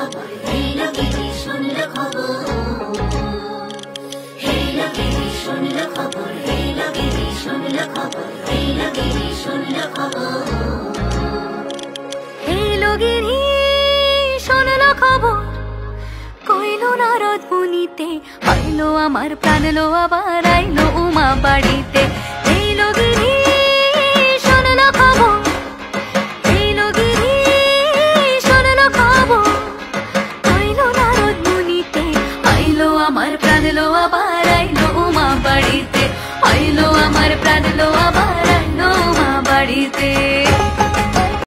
খবর, এই লগিনী শুনল খবর, এই লগিনী শুনল খবর, এই লগিনী শুনল খবর, এই লগিনী শুনল খবর, এই লগিনী শুনল খবর, কইল নারদ মুনিতে, আইলো আমার প্রাণ লো আবার আইলো উমা বাড়িতে। এই লগিনী